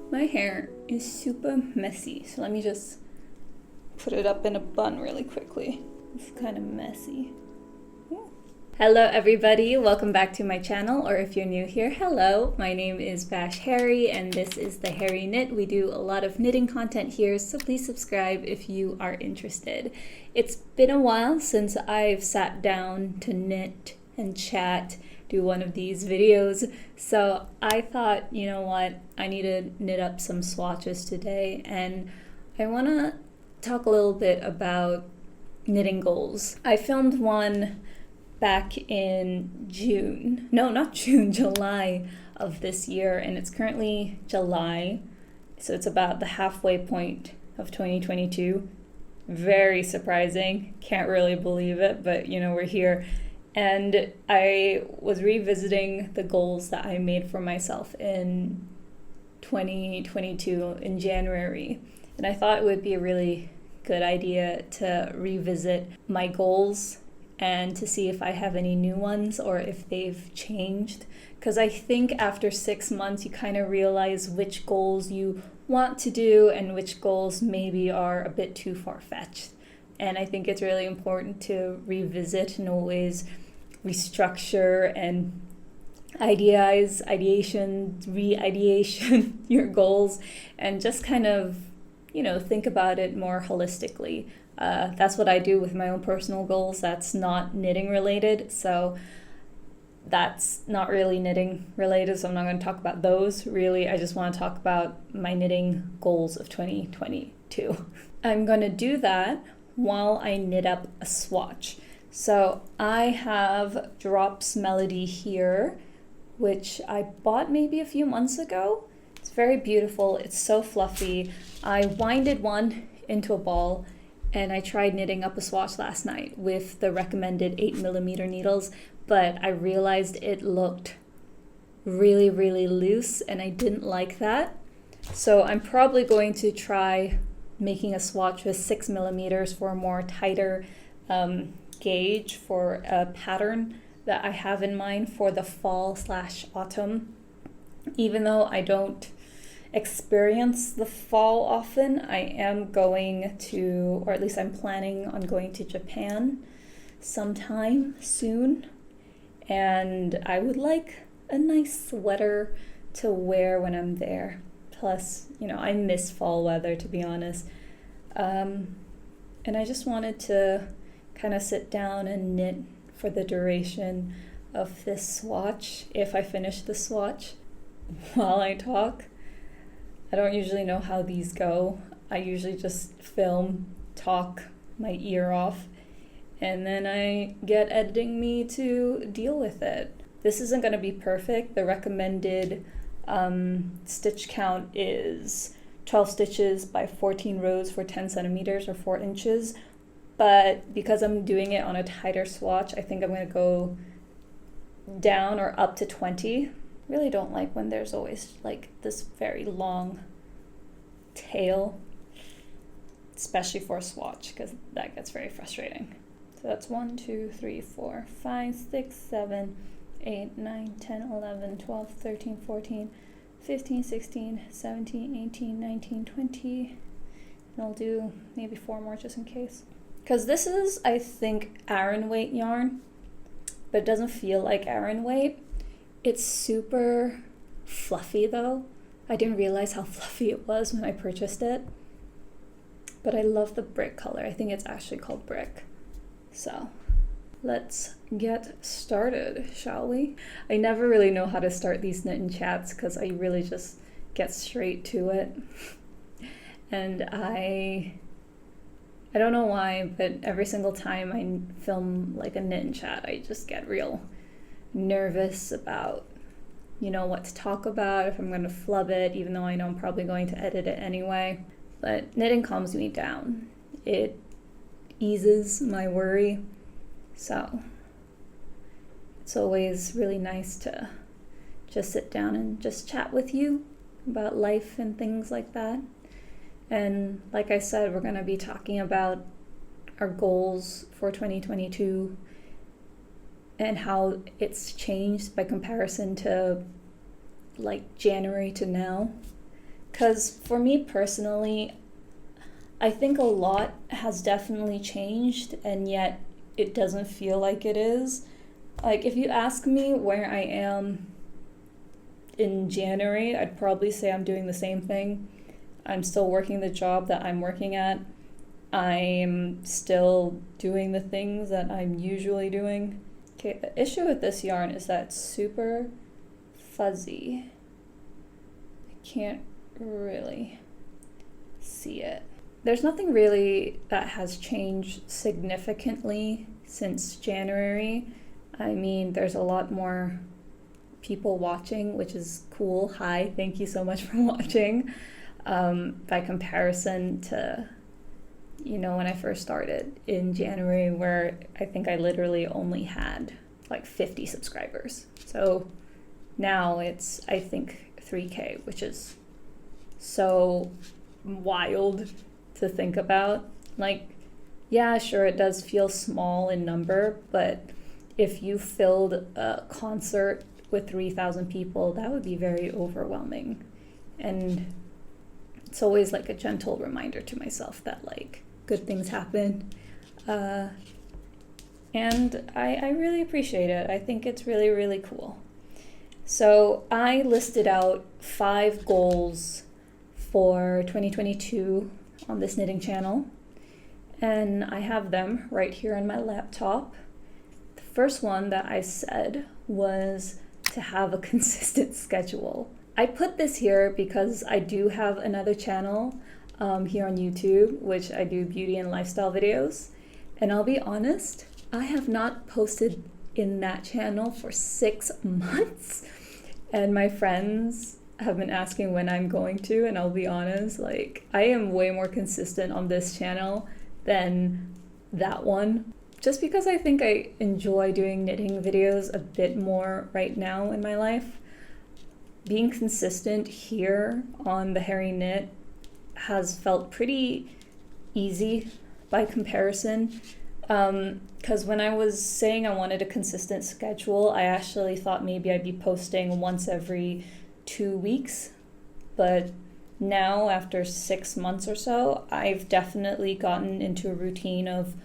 My hair is super messy, so let me just put it up in a bun really quickly. It's kind of messy. Hello everybody, welcome back to my channel, or if you're new here, hello. My name is Bash Harry and this is the Harry Knit. We do a lot of knitting content here, so please subscribe if you are interested. It's been a while since I've sat down to knit and chat, do one of these videos, so I thought, you know what, I need to knit up some swatches today, and I want to talk a little bit about knitting goals. I filmed one back in July of this year, and it's currently July, so it's about the halfway point of 2022. Very surprising, can't really believe it, but you know, we're here. And I was revisiting the goals that I made for myself in 2022 in January, and I thought it would be a really good idea to revisit my goals and to see if I have any new ones or if they've changed. Because I think after 6 months, you kind of realize which goals you want to do and which goals maybe are a bit too far-fetched. And I think it's really important to revisit and always restructure and re-ideation your goals, and just kind of, you know, think about it more holistically. That's what I do with my own personal goals. That's not knitting related, so that's not really knitting related, so I'm not going to talk about those. Really, I just want to talk about my knitting goals of 2022. I'm going to do that while I knit up a swatch. So I have Drops Melody here, which I bought maybe a few months ago. It's very beautiful. It's so fluffy. I winded one into a ball, and I tried knitting up a swatch last night with the recommended 8mm needles, but I realized it looked really, really loose, and I didn't like that. So I'm probably going to try making a swatch with 6mm for a more tighter gauge for a pattern that I have in mind for the fall/autumn. Even though I don't experience the fall often, I am going to, or at least I'm planning on going to Japan sometime soon, and I would like a nice sweater to wear when I'm there. Plus, you know, I miss fall weather, to be honest, and I just wanted to kind of sit down and knit for the duration of this swatch, if I finish the swatch while I talk. I don't usually know how these go. I usually just film, talk my ear off, and then I get editing me to deal with it. This isn't going to be perfect. The recommended stitch count is 12 stitches by 14 rows for 10 centimeters or 4 inches. But because I'm doing it on a tighter swatch, I think I'm going to go down or up to 20. Really don't like when there's always like this very long tail, especially for a swatch, because that gets very frustrating. So that's 1, 2, 3, 4, 5, 6, 7, 8, 9, 10, 11, 12, 13, 14, 15, 16, 17, 18, 19, 20. And I'll do maybe 4 more just in case. Because this is, I think, Aran weight yarn, but it doesn't feel like Aran weight. It's super fluffy though. I didn't realize how fluffy it was when I purchased it. But I love the brick color. I think it's actually called brick. So let's get started, shall we? I never really know how to start these knit and chats because I really just get straight to it. And I don't know why, but every single time I film like a knit and chat, I just get real nervous about, you know, what to talk about, if I'm going to flub it, even though I know I'm probably going to edit it anyway. But knitting calms me down. It eases my worry. So it's always really nice to just sit down and just chat with you about life and things like that. And like I said, we're going to be talking about our goals for 2022 and how it's changed by comparison to like January to now. Because for me personally, I think a lot has definitely changed, and yet it doesn't feel like it is. Like, if you ask me where I am in January, I'd probably say I'm doing the same thing. I'm still working the job that I'm working at. I'm still doing the things that I'm usually doing. Okay, the issue with this yarn is that it's super fuzzy. I can't really see it. There's nothing really that has changed significantly since January. I mean, there's a lot more people watching, which is cool. Hi, thank you so much for watching. By comparison to, when I first started in January, where I think I literally only had like 50 subscribers. So now it's, I think, 3K, which is so wild to think about. Like, yeah, sure, it does feel small in number, but if you filled a concert with 3,000 people, that would be very overwhelming. And it's always like a gentle reminder to myself that like good things happen. And I really appreciate it. I think it's really, really cool. So I listed out 5 goals for 2022 on this knitting channel, and I have them right here on my laptop. The first one that I said was to have a consistent schedule. I put this here because I do have another channel here on YouTube, which I do beauty and lifestyle videos, and I'll be honest, I have not posted in that channel for 6 months, and my friends have been asking when I'm going to, and I'll be honest, like, I am way more consistent on this channel than that one, just because I think I enjoy doing knitting videos a bit more right now in my life. Being consistent here on the Hairy Knit has felt pretty easy by comparison, because when I was saying I wanted a consistent schedule, I actually thought maybe I'd be posting once every 2 weeks, but now after 6 months or so, I've definitely gotten into a routine of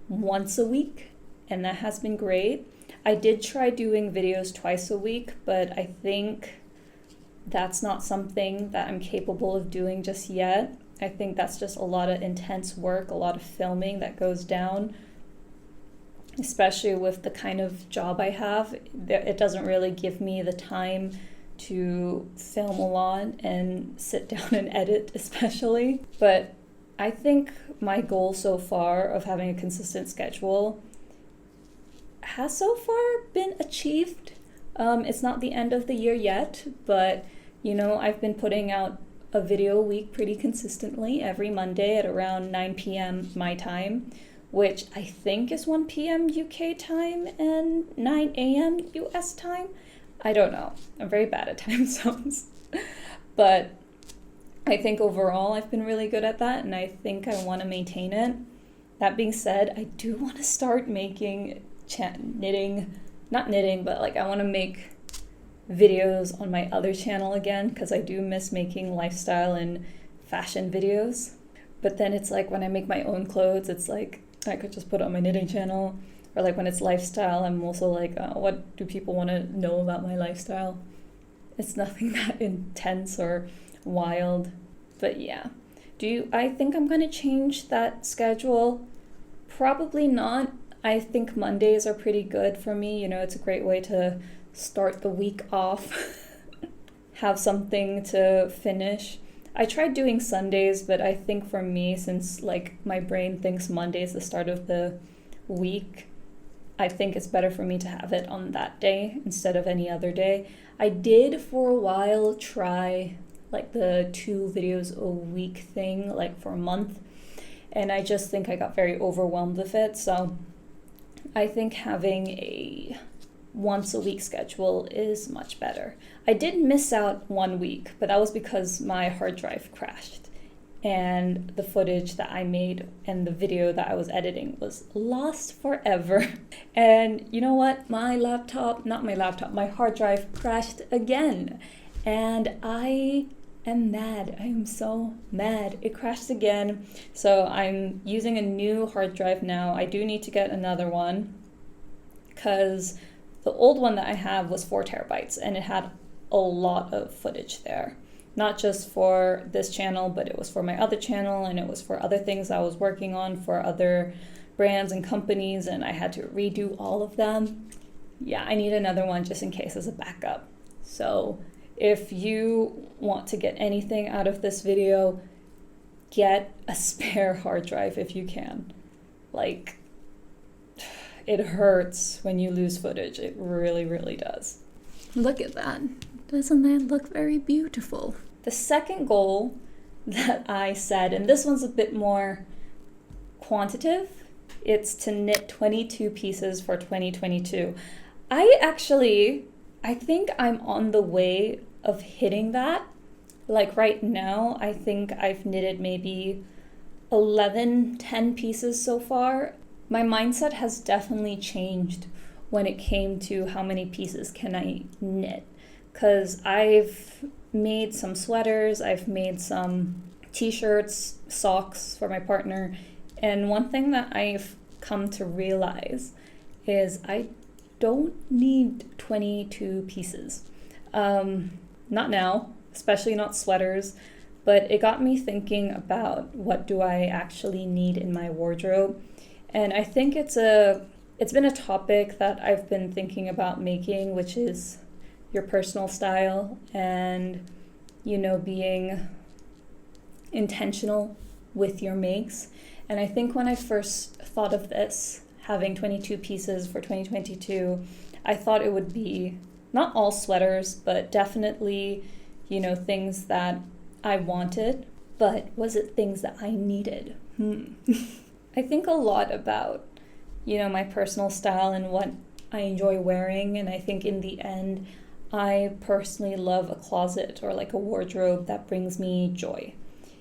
once a week, and that has been great. I did try doing videos twice a week, but I think that's not something that I'm capable of doing just yet. I think that's just a lot of intense work, a lot of filming that goes down, especially with the kind of job I have. It doesn't really give me the time to film a lot and sit down and edit especially. But I think my goal so far of having a consistent schedule has so far been achieved. It's not the end of the year yet, but I've been putting out a video a week pretty consistently every Monday at around 9 p.m. my time, which I think is 1 p.m. UK time and 9 a.m. US time. I don't know. I'm very bad at time zones. But I think overall I've been really good at that, and I think I want to maintain it. That being said, I do want to start making not knitting, but like I want to make videos on my other channel again, because I do miss making lifestyle and fashion videos. But then it's like when I make my own clothes, it's like I could just put it on my knitting channel. Or like when it's lifestyle, I'm also like, what do people want to know about my lifestyle? It's nothing that intense or wild. But yeah. I think I'm going to change that schedule? Probably not. I think Mondays are pretty good for me. It's a great way to start the week off, have something to finish. I tried doing Sundays, but I think for me, since like my brain thinks Monday is the start of the week, I think it's better for me to have it on that day instead of any other day. I did for a while try like the 2 videos a week thing, like for a month, and I just think I got very overwhelmed with it. So I think having a once a week schedule is much better. I did miss out 1 week, but that was because my hard drive crashed, and the footage that I made and the video that I was editing was lost forever. And you know what? My hard drive crashed again. And I am mad. I am so mad. It crashed again. So I'm using a new hard drive now. I do need to get another one because the old one that I have was 4 terabytes and it had a lot of footage there. Not just for this channel, but it was for my other channel and it was for other things I was working on for other brands and companies, and I had to redo all of them. Yeah, I need another one just in case as a backup. So if you want to get anything out of this video, get a spare hard drive if you can. Like, it hurts when you lose footage. It really, really does. Look at that. Doesn't that look very beautiful? The second goal that I set, and this one's a bit more quantitative, it's to knit 22 pieces for 2022. I think I'm on the way of hitting that. Like right now, I think I've knitted maybe 10 pieces so far. My mindset has definitely changed when it came to how many pieces can I knit. Because I've made some sweaters, I've made some t-shirts, socks for my partner, and one thing that I've come to realize is I don't need 22 pieces. Not now, especially not sweaters, but it got me thinking about what do I actually need in my wardrobe. And I think it's been a topic that I've been thinking about making, which is your personal style and, being intentional with your makes. And I think when I first thought of this, having 22 pieces for 2022, I thought it would be not all sweaters, but definitely, things that I wanted. But was it things that I needed? I think a lot about, my personal style and what I enjoy wearing. And I think in the end, I personally love a closet or like a wardrobe that brings me joy.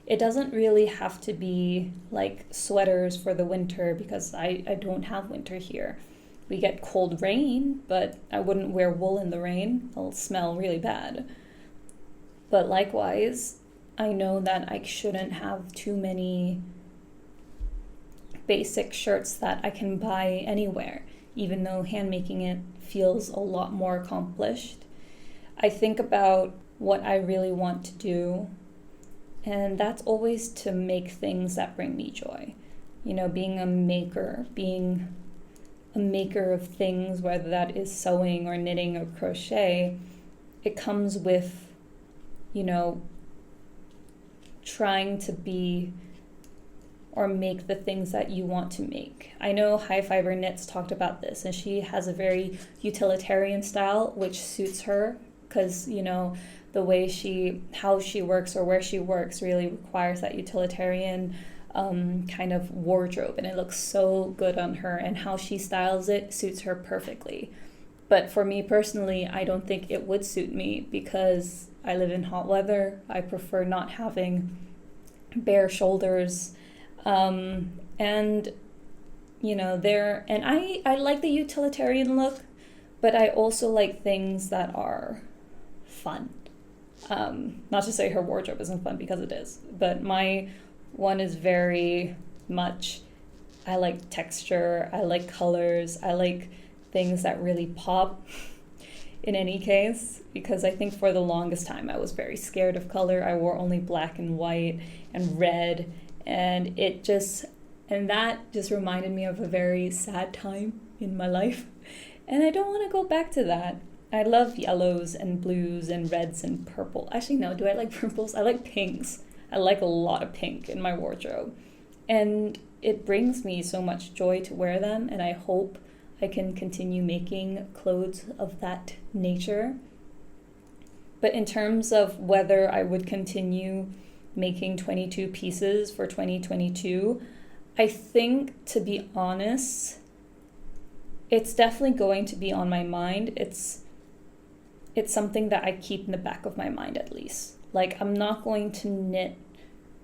It doesn't really have to be like sweaters for the winter because I don't have winter here. We get cold rain, but I wouldn't wear wool in the rain. It'll smell really bad. But likewise, I know that I shouldn't have too many basic shirts that I can buy anywhere, even though handmaking it feels a lot more accomplished. I think about what I really want to do, and that's always to make things that bring me joy. Being a maker of things, whether that is sewing or knitting or crochet, it comes with, trying to be or make the things that you want to make. I know High Fiber Knits talked about this, and she has a very utilitarian style, which suits her because, the way how she works or where she works really requires that utilitarian kind of wardrobe, and it looks so good on her, and how she styles it suits her perfectly. But for me personally, I don't think it would suit me because I live in hot weather. I prefer not having bare shoulders. I like the utilitarian look, but I also like things that are fun. Not to say her wardrobe isn't fun, because it is, but my one is very much, I like texture, I like colors, I like things that really pop in any case, because I think for the longest time I was very scared of color. I wore only black and white and red, and that just reminded me of a very sad time in my life, and I don't want to go back to that. I love yellows and blues and reds and purple. Actually, no, do I like purples? I like pinks. I like a lot of pink in my wardrobe. And it brings me so much joy to wear them, and I hope I can continue making clothes of that nature. But in terms of whether I would continue making 22 pieces for 2022, I think, to be honest, it's definitely going to be on my mind. It's something that I keep in the back of my mind, at least. Like, I'm not going to knit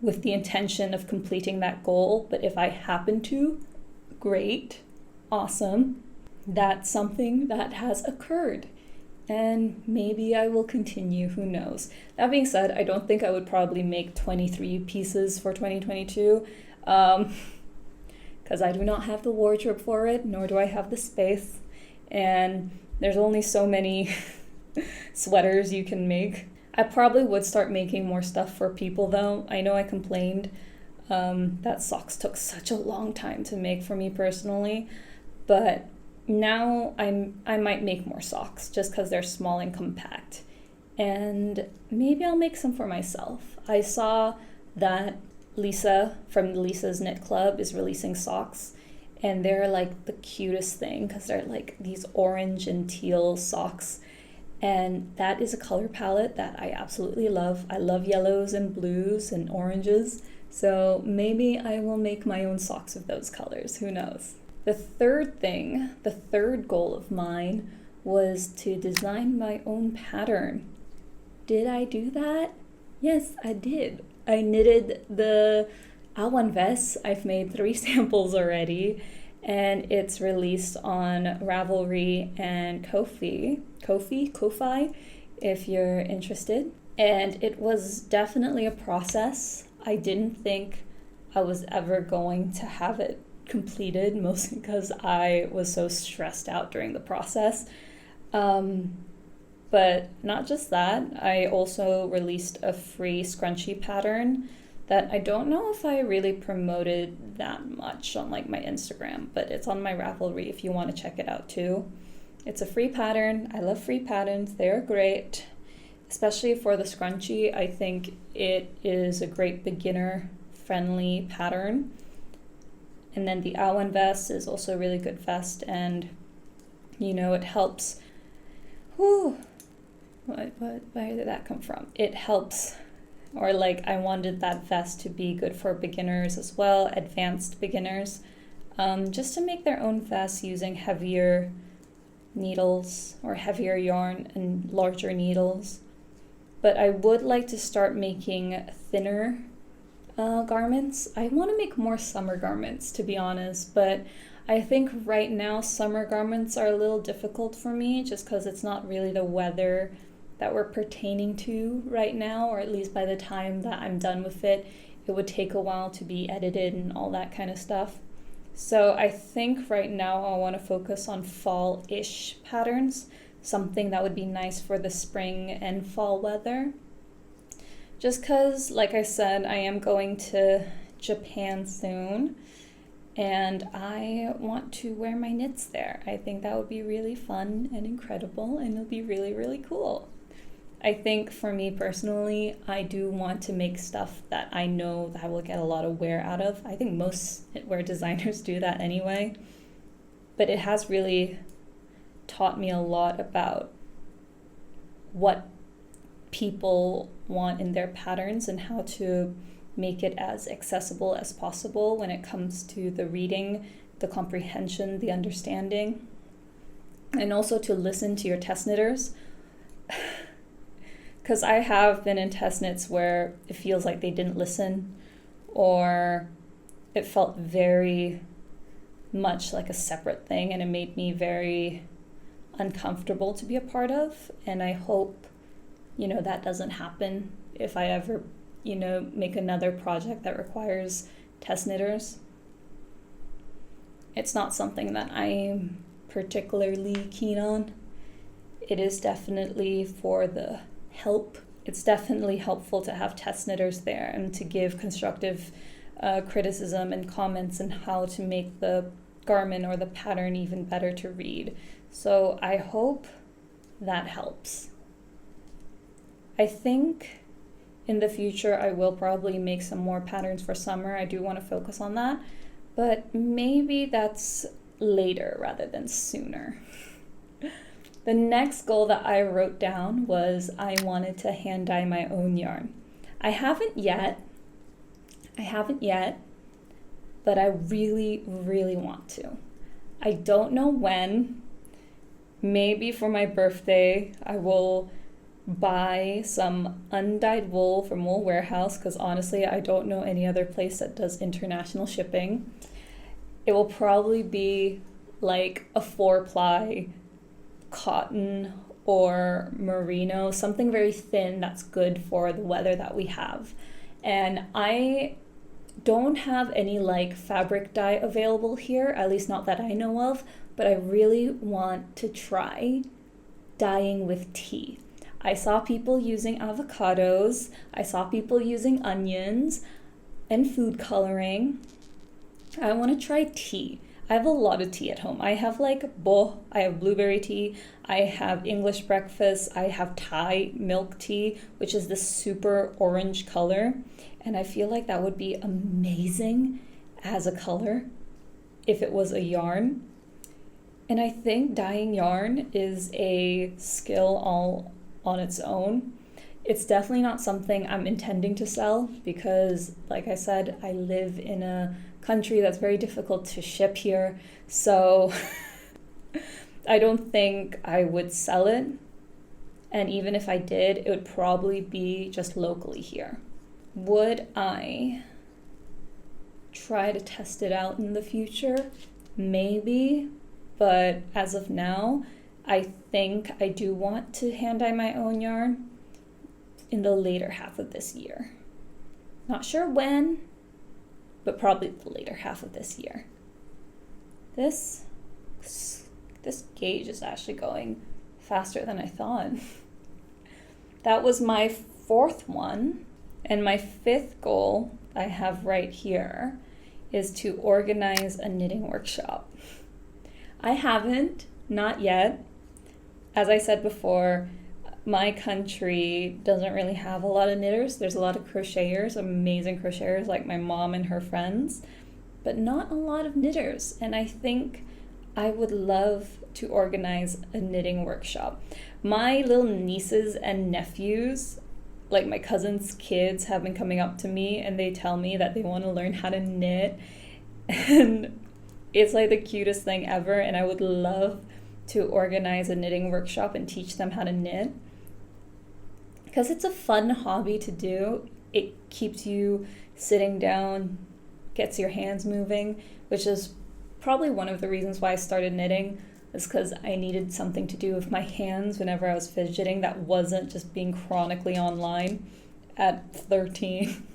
with the intention of completing that goal, but if I happen to, great, awesome. That's something that has occurred. and maybe I will continue, who knows. That being said, I don't think I would probably make 23 pieces for 2022, because I do not have the wardrobe for it, nor do I have the space, and there's only so many sweaters you can make. I probably would start making more stuff for people though. I know I complained that socks took such a long time to make for me personally, but now I might make more socks just because they're small and compact. And maybe I'll make some for myself. I saw that Lisa from Lisa's Knit Club is releasing socks, and they're like the cutest thing because they're like these orange and teal socks. And that is a color palette that I absolutely love. I love yellows and blues and oranges. So maybe I will make my own socks of those colors. Who knows? The third goal of mine was to design my own pattern. Did I do that? Yes, I did. I knitted the Awan vest. I've made 3 samples already, and it's released on Ravelry and Ko-fi, if you're interested. And it was definitely a process. I didn't think I was ever going to have it completed, mostly because I was so stressed out during the process. But not just that, I also released a free scrunchie pattern that I don't know if I really promoted that much on like my Instagram, but it's on my Ravelry if you want to check it out too. It's a free pattern. I love free patterns. They're great, especially for the scrunchie. I think it is a great beginner friendly pattern. And then the Awan vest is also a really good vest, and it helps. Where did that come from? It helps, or like I wanted that vest to be good for beginners as well, advanced beginners, just to make their own vests using heavier needles or heavier yarn and larger needles. But I would like to start making thinner garments. I want to make more summer garments, to be honest, but I think right now summer garments are a little difficult for me just because it's not really the weather that we're pertaining to right now, or at least by the time that I'm done with it, it would take a while to be edited and all that kind of stuff. So I think right now I want to focus on fall-ish patterns, something that would be nice for the spring and fall weather. Just because, like I said, I am going to Japan soon, and I want to wear my knits there. I think that would be really fun and incredible, and it'll be really, really cool. I think for me personally, I do want to make stuff that I know that I will get a lot of wear out of. I think most knitwear designers do that anyway, but it has really taught me a lot about what people want in their patterns and how to make it as accessible as possible when it comes to the reading, the comprehension, the understanding, and also to listen to your test knitters. Because I have been in test knits where it feels like they didn't listen, or it felt very much like a separate thing, and it made me very uncomfortable to be a part of. And I hope that doesn't happen if I ever make another project that requires test knitters. It's not something that I'm particularly keen on. It is definitely for the help. It's definitely helpful to have test knitters there and to give constructive criticism and comments on how to make the garment or the pattern even better to read. So I hope that helps. I think in the future I will probably make some more patterns for summer. I do want to focus on that, but maybe that's later rather than sooner. The next goal that I wrote down was I wanted to hand dye my own yarn. I haven't yet, but I really, really want to. I don't know when. Maybe for my birthday, I will buy some undyed wool from Wool Warehouse, because honestly, I don't know any other place that does international shipping. It will probably be like a 4-ply cotton or merino, something very thin that's good for the weather that we have. And I don't have any like fabric dye available here, at least not that I know of, but I really want to try dyeing with tea. I saw people using avocados, I saw people using onions and food coloring. I want to try tea. I have a lot of tea at home. I have like I have blueberry tea, I have English breakfast, I have Thai milk tea, which is this super orange color. And I feel like that would be amazing as a color if it was a yarn. And I think dyeing yarn is a skill all on its own. It's definitely not something I'm intending to sell because, like I said, I live in a country that's very difficult to ship here. So I don't think I would sell it. And even if I did, it would probably be just locally here. Would I try to test it out in the future? Maybe, but as of now, I think I do want to hand dye my own yarn in the later half of this year. Not sure when, but probably the later half of this year. This gauge is actually going faster than I thought. That was my fourth one. And my fifth goal I have right here is to organize a knitting workshop. I haven't, not yet. As I said before, my country doesn't really have a lot of knitters. There's a lot of crocheters, amazing crocheters like my mom and her friends, but not a lot of knitters. And I think I would love to organize a knitting workshop. My little nieces and nephews, like my cousin's kids, have been coming up to me and they tell me that they want to learn how to knit. And it's like the cutest thing ever. And I would love to organize a knitting workshop and teach them how to knit. Because it's a fun hobby to do. It keeps you sitting down, gets your hands moving, which is probably one of the reasons why I started knitting, is because I needed something to do with my hands whenever I was fidgeting that wasn't just being chronically online at 13.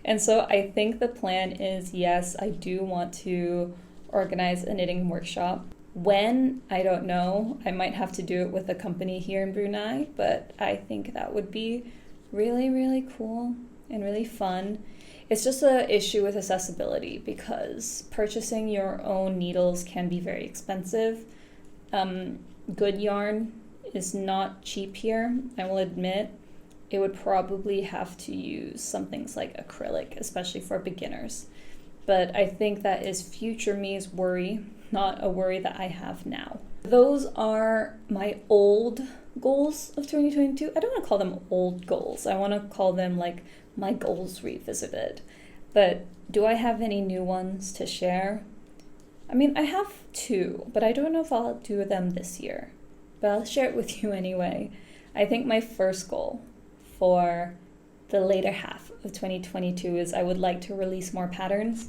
And so I think the plan is, yes, I do want to organize a knitting workshop. When, I don't know. I might have to do it with a company here in Brunei, but I think that would be really, really cool and really fun. It's just an issue with accessibility because purchasing your own needles can be very expensive. Good yarn is not cheap here, I will admit. It would probably have to use some things like acrylic, especially for beginners. But I think that is future me's worry, not a worry that I have now. Those are my old goals of 2022. I don't want to call them old goals. I want to call them like my goals revisited. But do I have any new ones to share? I mean, I have two, but I don't know if I'll do them this year. But I'll share it with you anyway. I think my first goal for the later half of 2022 is I would like to release more patterns,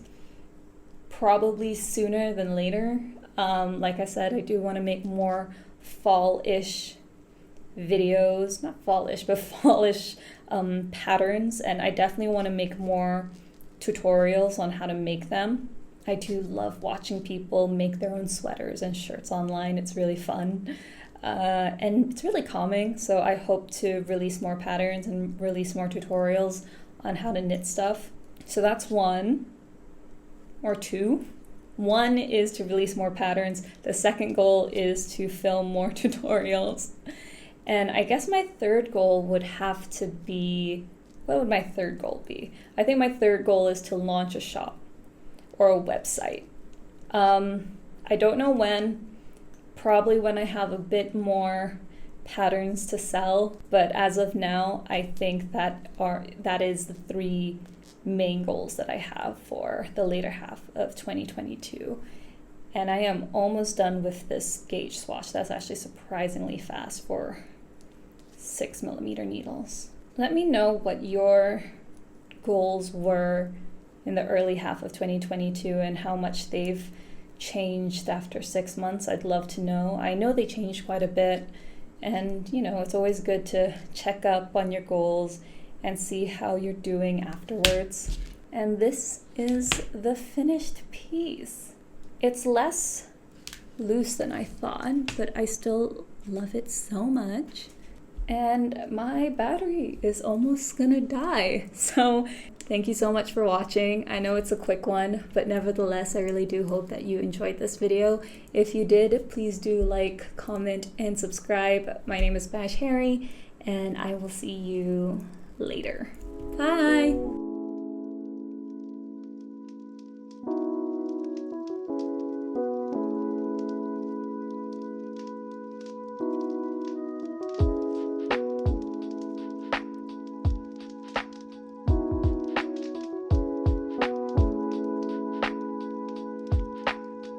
probably sooner than later. Like I said, I do want to make more fall-ish videos, not fall-ish, but fall-ish patterns, and I definitely want to make more tutorials on how to make them. I do love watching people make their own sweaters and shirts online. It's really fun. And it's really calming, so I hope to release more patterns and release more tutorials on how to knit stuff. So that's one, or two. One is to release more patterns. The second goal is to film more tutorials. And I guess my third goal would have to be, what would my third goal be? I think my third goal is to launch a shop or a website. I don't know when. Probably when I have a bit more patterns to sell, but as of now, I think that is the three main goals that I have for the later half of 2022. And I am almost done with this gauge swatch. That's actually surprisingly fast for 6mm needles. Let me know what your goals were in the early half of 2022 and how much they've changed after 6 months. I'd love to know. I know they changed quite a bit. And, you know, it's always good to check up on your goals and see how you're doing afterwards. And this is the finished piece. It's less loose than I thought, but I still love it so much. And my battery is almost gonna die. So thank you so much for watching. I know it's a quick one, but nevertheless, I really do hope that you enjoyed this video. If you did, please do like, comment, and subscribe. My name is Bash Harry, and I will see you later. Bye!